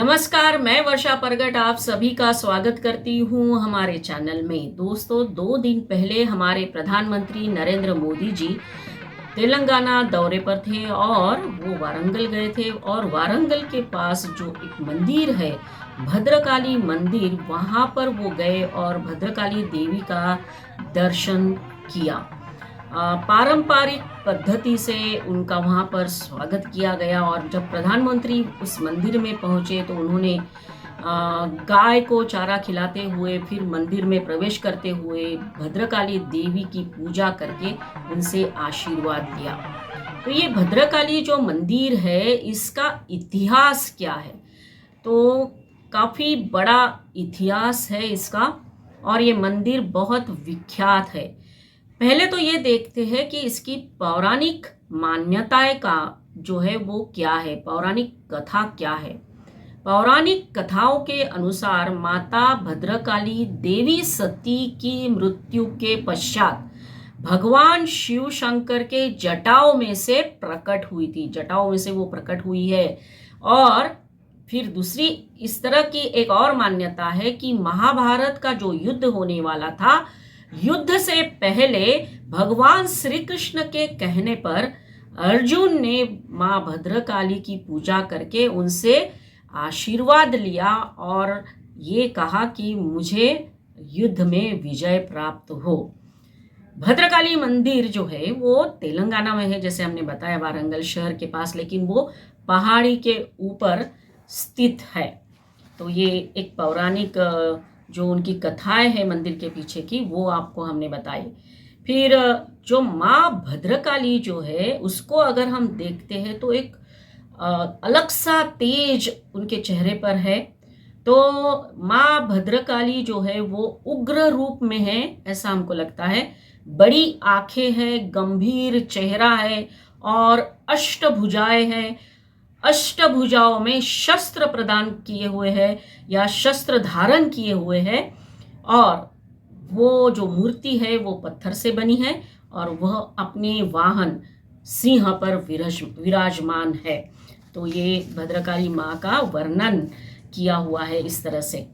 नमस्कार, मैं वर्षा परगट आप सभी का स्वागत करती हूँ हमारे चैनल में। दोस्तों, 2 दिन पहले हमारे प्रधानमंत्री नरेंद्र मोदी जी तेलंगाना दौरे पर थे और वो वारंगल गए थे। और वारंगल के पास जो एक मंदिर है, भद्रकाली मंदिर, वहाँ पर वो गए और भद्रकाली देवी का दर्शन किया। पारंपरिक पद्धति से उनका वहाँ पर स्वागत किया गया। और जब प्रधानमंत्री उस मंदिर में पहुँचे तो उन्होंने गाय को चारा खिलाते हुए, फिर मंदिर में प्रवेश करते हुए भद्रकाली देवी की पूजा करके उनसे आशीर्वाद लिया। तो ये भद्रकाली जो मंदिर है, इसका इतिहास क्या है? तो काफ़ी बड़ा इतिहास है इसका और ये मंदिर बहुत विख्यात है। पहले तो ये देखते हैं कि इसकी पौराणिक मान्यताएं का जो है वो क्या है, पौराणिक कथा क्या है। पौराणिक कथाओं के अनुसार माता भद्रकाली देवी सती की मृत्यु के पश्चात भगवान शिव शंकर के जटाओं में से प्रकट हुई थी। जटाओं में से वो प्रकट हुई है। और फिर दूसरी इस तरह की एक और मान्यता है कि महाभारत का जो युद्ध होने वाला था, युद्ध से पहले भगवान श्री कृष्ण के कहने पर अर्जुन ने माँ भद्रकाली की पूजा करके उनसे आशीर्वाद लिया और ये कहा कि मुझे युद्ध में विजय प्राप्त हो। भद्रकाली मंदिर जो है वो तेलंगाना में है, जैसे हमने बताया, वारंगल शहर के पास, लेकिन वो पहाड़ी के ऊपर स्थित है। तो ये एक पौराणिक जो उनकी कथाएं हैं मंदिर के पीछे की, वो आपको हमने बताई। फिर जो माँ भद्रकाली जो है उसको अगर हम देखते हैं तो एक अलग सा तेज उनके चेहरे पर है। तो माँ भद्रकाली जो है वो उग्र रूप में है, ऐसा हमको लगता है। बड़ी आंखें हैं, गंभीर चेहरा है और अष्टभुजाएं हैं। अष्टभुजाओं में शस्त्र प्रदान किए हुए हैं या शस्त्र धारण किए हुए हैं। और वो जो मूर्ति है वो पत्थर से बनी है और वह अपने वाहन सिंह पर विराजमान है। तो ये भद्रकाली माँ का वर्णन किया हुआ है इस तरह से।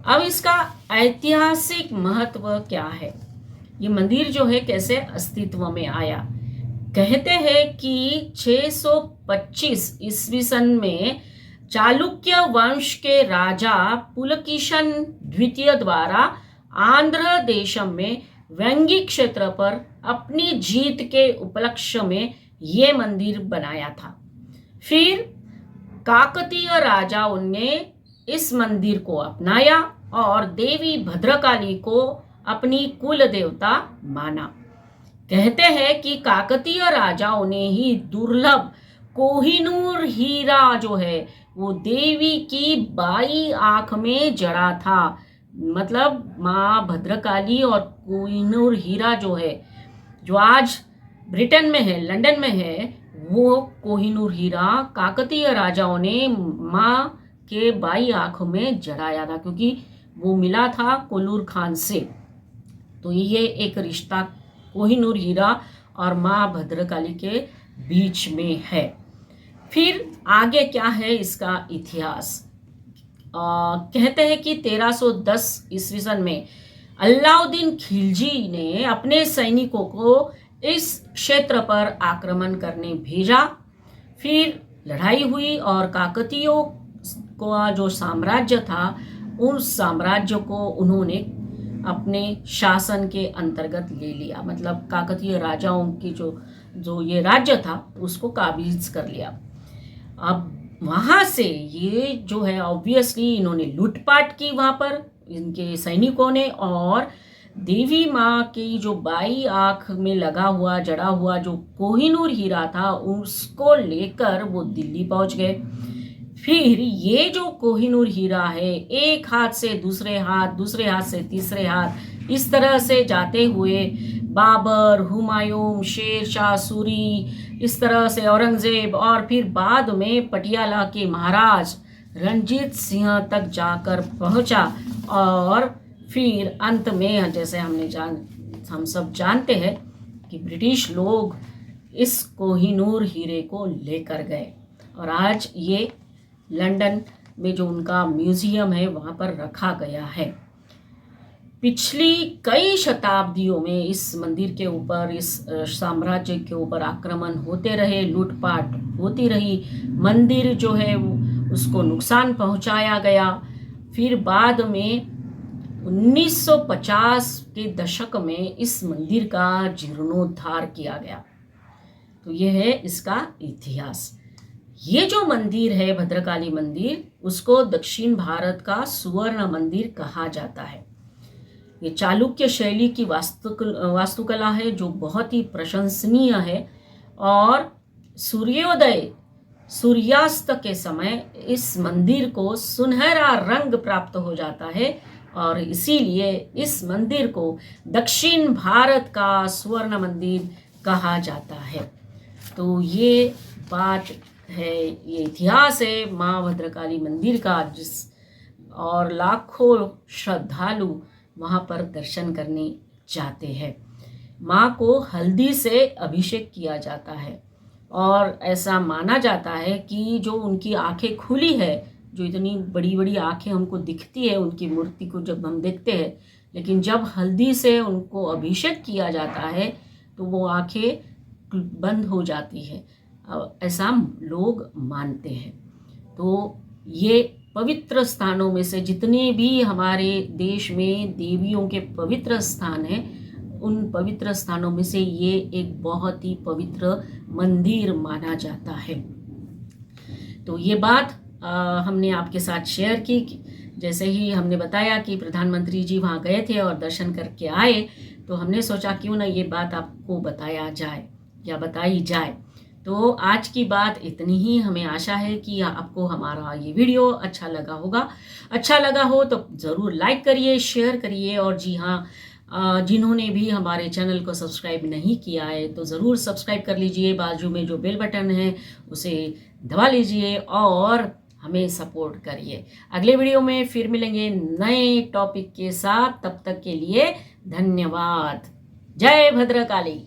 अब इसका ऐतिहासिक महत्व क्या है? ये मंदिर जो है कैसे अस्तित्व में आया? कहते हैं कि 625 ईस्वी सन में चालुक्य वंश के राजा पुलकेशिन द्वितीय द्वारा आंध्र देश में वेंगी क्षेत्र पर अपनी जीत के उपलक्ष्य में ये मंदिर बनाया था। फिर काकतीय राजाओं ने इस मंदिर को अपनाया और देवी भद्रकाली को अपनी कुल देवता माना। कहते हैं कि काकतीय राजाओं ने ही दुर्लभ कोहिनूर हीरा जो है वो देवी की बाई आंख में जड़ा था। मतलब माँ भद्रकाली और कोहिनूर हीरा जो है, जो आज ब्रिटेन में है, लंदन में है, वो कोहिनूर हीरा काकतीय राजाओं ने माँ के बाई आंख में जड़ाया था, क्योंकि वो मिला था कोलूर खान से। तो ये एक रिश्ता कोहिनूर हीरा और माँ भद्रकाली के बीच में है। फिर आगे क्या है इसका इतिहास? कहते हैं कि 1310 ईस्वी सन में अलाउद्दीन खिलजी ने अपने सैनिकों को इस क्षेत्र पर आक्रमण करने भेजा। फिर लड़ाई हुई और काकतीयों का जो साम्राज्य था, उस साम्राज्य को उन्होंने अपने शासन के अंतर्गत ले लिया। मतलब काकतीय राजाओं की जो ये राज्य था उसको काबिज कर लिया। अब वहाँ से ये जो है ऑब्वियसली इन्होंने लूटपाट की वहाँ पर इनके सैनिकों ने, और देवी माँ की जो बाई आंख में लगा हुआ जड़ा हुआ जो कोहिनूर हीरा था उसको लेकर वो दिल्ली पहुँच गए। फिर ये जो कोहिनूर हीरा है, एक हाथ से दूसरे हाथ, दूसरे हाथ से तीसरे हाथ, इस तरह से जाते हुए बाबर, हुमायूं, शेर शाह सूरी, इस तरह से औरंगजेब, और फिर बाद में पटियाला के महाराज रणजीत सिंह तक जाकर पहुंचा। और फिर अंत में जैसे हम सब जानते हैं कि ब्रिटिश लोग इस कोहिनूर हीरे को लेकर गए और आज ये लंदन में जो उनका म्यूजियम है वहाँ पर रखा गया है। पिछली कई शताब्दियों में इस मंदिर के ऊपर, इस साम्राज्य के ऊपर आक्रमण होते रहे, लूटपाट होती रही, मंदिर जो है उसको नुकसान पहुंचाया गया। फिर बाद में 1950 के दशक में इस मंदिर का जीर्णोद्धार किया गया। तो यह है इसका इतिहास। ये जो मंदिर है भद्रकाली मंदिर, उसको दक्षिण भारत का सुवर्ण मंदिर कहा जाता है। ये चालुक्य शैली की वास्तुकला है जो बहुत ही प्रशंसनीय है, और सूर्योदय सूर्यास्त के समय इस मंदिर को सुनहरा रंग प्राप्त हो जाता है, और इसीलिए इस मंदिर को दक्षिण भारत का स्वर्ण मंदिर कहा जाता है। तो ये बात है, ये इतिहास है माँ भद्रकाली मंदिर का, और लाखों श्रद्धालु वहाँ पर दर्शन करने जाते हैं। माँ को हल्दी से अभिषेक किया जाता है, और ऐसा माना जाता है कि जो उनकी आंखें खुली है, जो इतनी बड़ी बड़ी आंखें हमको दिखती है उनकी मूर्ति को जब हम देखते हैं, लेकिन जब हल्दी से उनको अभिषेक किया जाता है तो वो आंखें बंद हो जाती है, ऐसा लोग मानते हैं। तो ये पवित्र स्थानों में से, जितने भी हमारे देश में देवियों के पवित्र स्थान हैं, उन पवित्र स्थानों में से ये एक बहुत ही पवित्र मंदिर माना जाता है। तो ये बात हमने आपके साथ शेयर की। जैसे ही हमने बताया कि प्रधानमंत्री जी वहाँ गए थे और दर्शन करके आए, तो हमने सोचा क्यों ना ये बात आपको बताया जाए या बताई जाए। तो आज की बात इतनी ही। हमें आशा है कि आपको हमारा ये वीडियो अच्छा लगा होगा। अच्छा लगा हो तो ज़रूर लाइक करिए, शेयर करिए, और जी हाँ, जिन्होंने भी हमारे चैनल को सब्सक्राइब नहीं किया है तो ज़रूर सब्सक्राइब कर लीजिए। बाजू में जो बेल बटन है उसे दबा लीजिए और हमें सपोर्ट करिए। अगले वीडियो में फिर मिलेंगे नए टॉपिक के साथ। तब तक के लिए धन्यवाद। जय भद्रकाली।